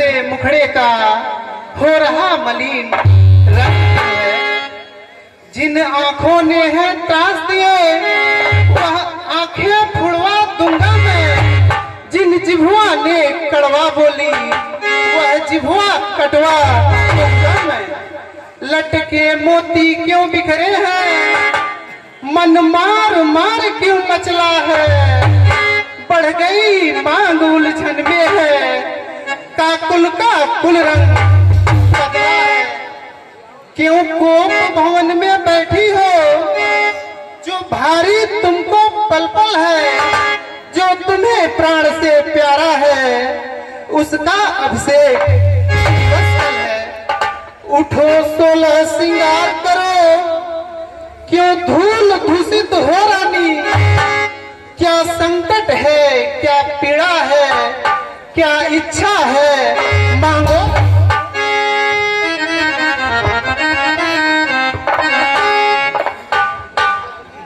से मुखड़े का हो रहा मलिन रंग है। जिन आंखों ने है त्रास दिए वह आंखें फुड़वा दूंगा मैं। जिन जिभुआ ने कड़वा बोली वह जिभुआ कटवा दूंगा मैं। लटके मोती क्यों बिखरे हैं, मन मार मार क्यों मचला है। बढ़ गई मांग उलझन में है, काकुल का कुल रंग बदला है। क्यों कोप भवन में बैठी हो, जो भारी तुमको पल पल है। जो तुम्हें प्राण से प्यारा है उसका अभिषेक दिवस है। उठो 16 श्रृंगार करो, क्यों धूल दूषित हो रानी। क्या संकट है, क्या पीड़ा है, क्या इच्छा है मांगो।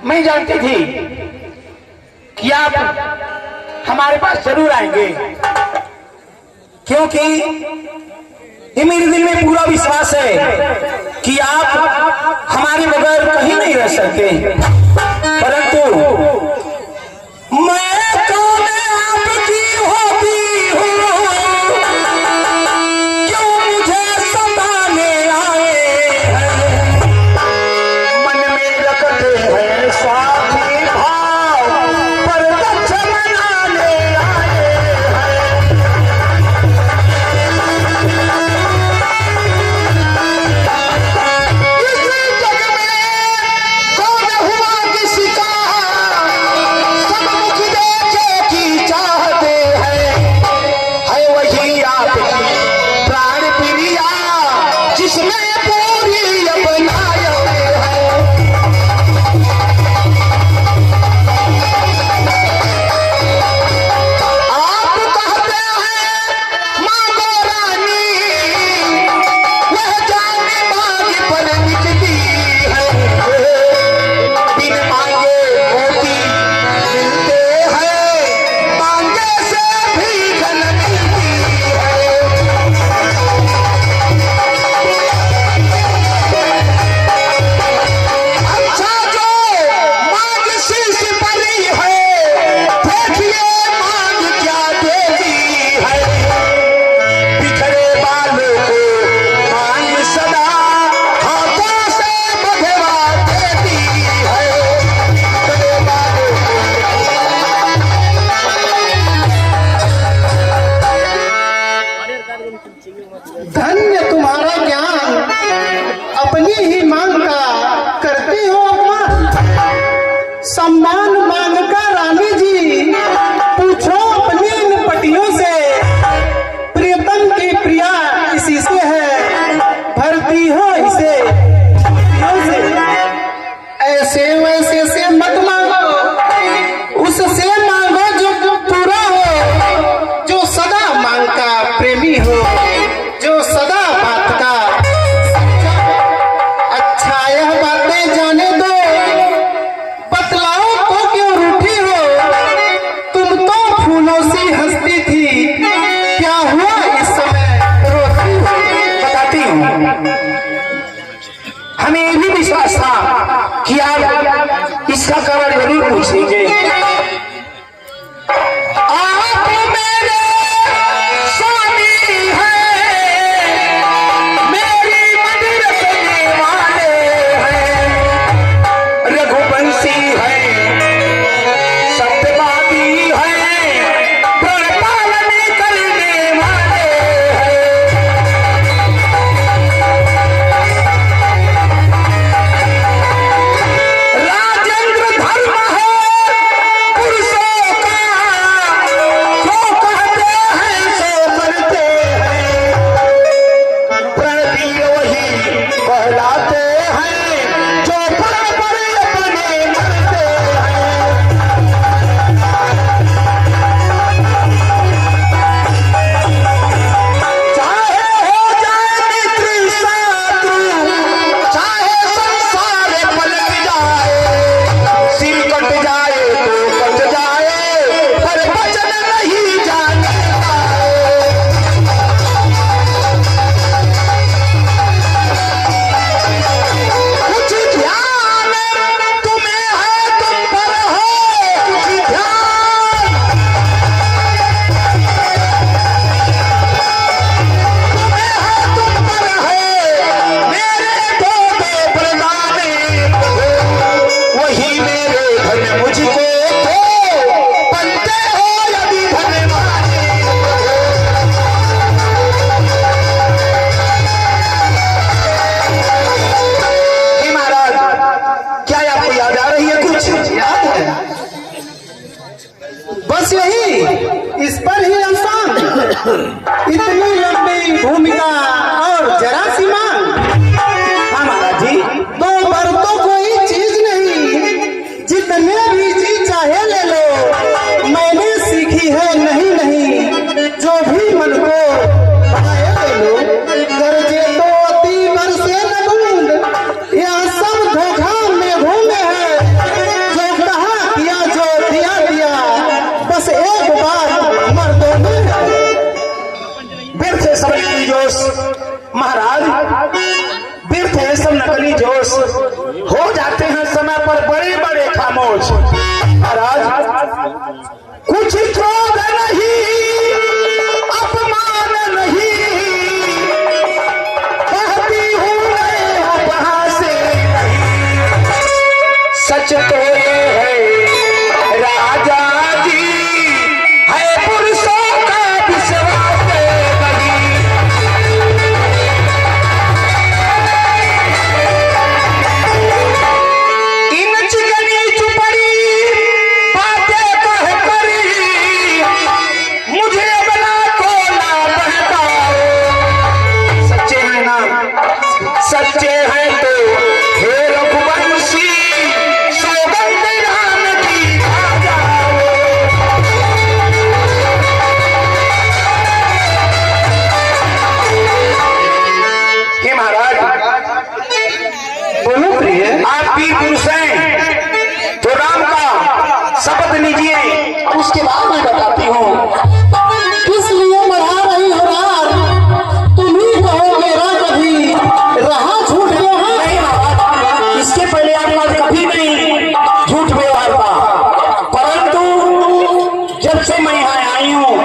मैं जानती थी कि आप हमारे पास जरूर आएंगे, क्योंकि ये मेरे दिल में पूरा विश्वास है कि आप हमारे बगैर कहीं नहीं रह सकते। परंतु मैं कौन आपकी होती हूँ, क्यों मुझे सताने आए हैं। मन में रखते हैं स्वार्थी भाव, पर दक्ष बनाने आए हैं। इस जग में कौन हुआ किसी का, सब मुख देखे की चाहते हैं। है वही आपकी प्राण प्रिया, जिसने पूरी अपनाए है। आप कहते हैं मांगो रानी, वह जाने मांग पर मिटती है। बिन मांगे मोती मिलते हैं, मांगे से भी धन मिलती है। अच्छा जो मांग शीश परी है, देखिए मांग क्या देती है। बिखरे बालों को मांग सदा हाथों से बधवा देती है। बिखरे बालों धन्य तुम्हारा ज्ञान, अपनी ही मांग का करते हो अपमान। सम्मान मांग का रानी जी, पूछो अपनी इन पटियों से। प्रियतम की प्रिया इसी से है, भरती हो इसे पटियों से। ऐसे वैसे से मत मांगो, उससे मांगो जो पूरा हो, जो सदा मांग का प्रेमी हो, जो सदा बात का सच्चा हो। अच्छा यह बातें जाने दो, बतलाओ तो क्यों रूठी हो। तुम तो फूलों सी हंसती थी, क्या हुआ इस समय रोती हो। बताती हूँ। हमें ये भी विश्वास था कि आप इसका कारण जरूर पूछेंगे। आप मेरे स्वामी हैं, मेरी मंदिर करने वाले हैं। रघुवंशी हैं, सत्यवादी हैं, प्रण पालन करने वाले हैं। राजेंद्र धर्म है, महाराज वृद्ध है सब नकली जोश, हो जाते हैं समय पर बड़े बड़े खामोश। महाराज कुछ क्रोध नहीं, अपमान नहीं, कहती हूँ मैं वहां से नहीं। सच तो ये है राजा जी, है पुरुषों का विश्वास नहीं। इन चिकनी चुपड़ी बातें कह करी मुझे बना को ना बहकाओ। सच्चे हैं ना, सच्चे हैं तो हे रघुवंशी, सौगंध राम की खा जाओ। हे महाराज, बोलो प्रिय। आप वीर पुरुष हैं तो राम का शपथ लीजिए, उसके बाद मैं बताती हूँ। किस लिए मरा रही हो रात, तुम ही कहो मेरा कभी रहा छूट गया है। नहीं महाराज, इसके पहले आपका कभी नहीं झूठ व्यवहार था, परंतु जब से मैं यहाँ आई हूँ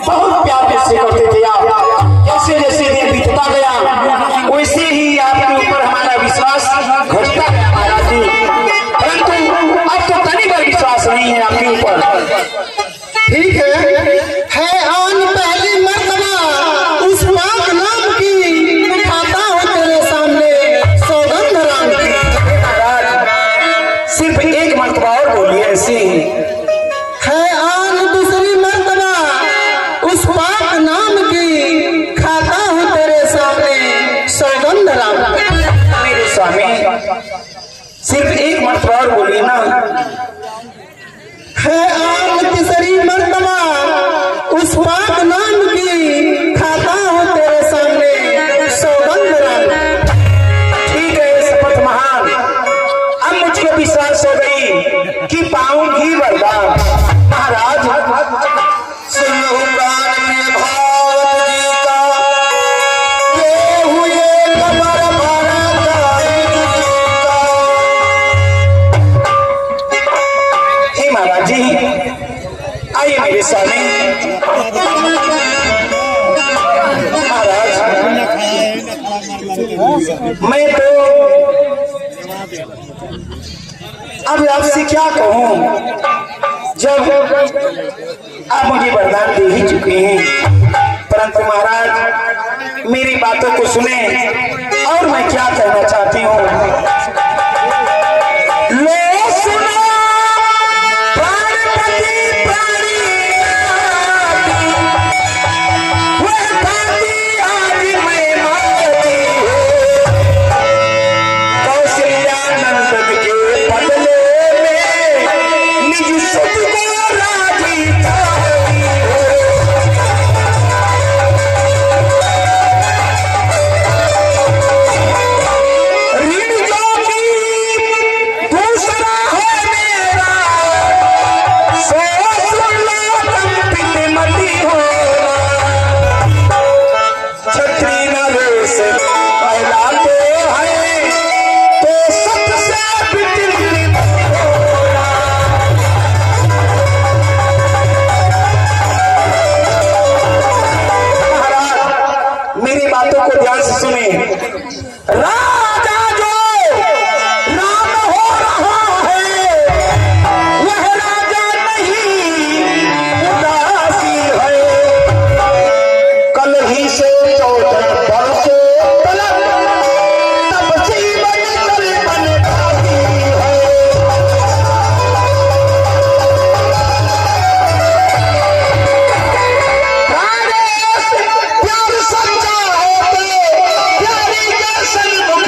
बहुत प्यार से करते थे आप। जैसे जैसे दिन बीतता गया वैसे ही आपके ऊपर हमारा विश्वास घटता गया महाराज जी, परंतु अब तो तनी पर विश्वास नहीं है आपके ऊपर। ठीक है आन पहली मर्तबा उस पाक नाम की, खाता हूँ तेरे सामने सौगंध राम की। महाराज सिर्फ एक मर्तबा और बोलिए ऐसे ही। है आन दूसरी मर्तबा उस पाक नाम की, खाता हूँ तेरे सामने सौगंध राम की। मेरे स्वामी सिर्फ एक मर्तबा और बोलिए ना। है आन तीसरी मर्तबा उस पाक नाम की, खाता हूँ तेरे सामने सौगंध राम की। ठीक है शपथ महान, अब मुझको विश्वास हो गई कि पाऊंगी वरदान। महाराज सुनो प्राण में भावत जी का, ये हुए कमर भरा का। हे महाराज जी आइए मेरे स्वामी। महाराज मैं तो अब आपसे क्या कहूं, जब आप मुझे वरदान दे ही चुके हैं, परंतु महाराज मेरी बातों को सुने और मैं क्या कहना चाहती हूँ। लो सुनो प्राणपति प्राणनाथ, वह भांति आज मैं मांगती हूँ। कौशल्यानंद के बदले में निज सुख को राजी चाहती हूँ। ऋण जो कि दूसरा है मेरा, सो सुन लो कंपित मती होना। छत्री नरेश कहलाते हैं तो सबसे विचलित होना। महाराज मेरी बातों को ध्यान से सुने। राजा जो राम हो रहा है वह राजा नहीं उदासी है। कल ही से 14 वर्षों तलक तपसी बनकर बनती है। प्राणेश प्यार सच्चा हो तो प्यारी के सन्मुख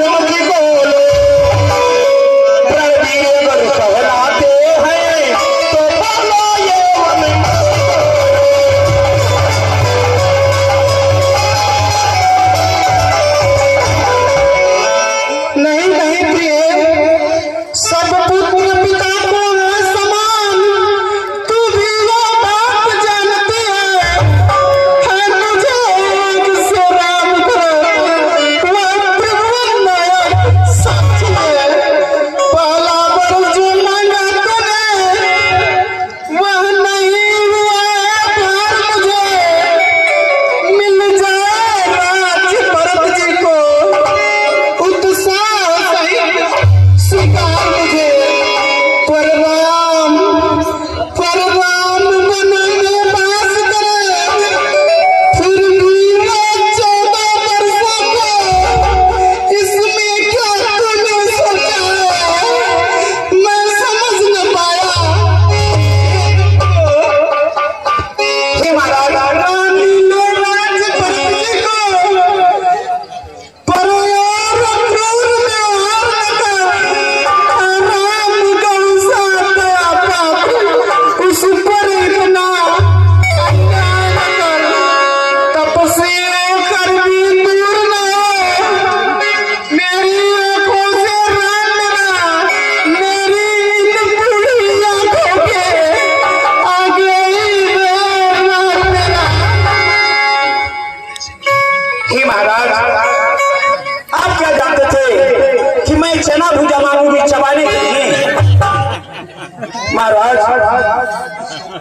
महाराज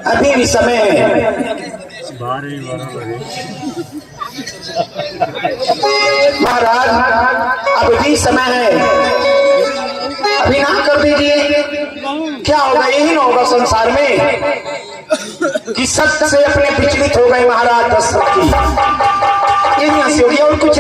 अभी भी समय है। महाराज अब भी समय है, अभी ना कर दीजिए। क्या होगा, यही ना होगा संसार में कि सच से अपने विचलित हो गए महाराज दशरथ की, यही हंसी होगी और कुछ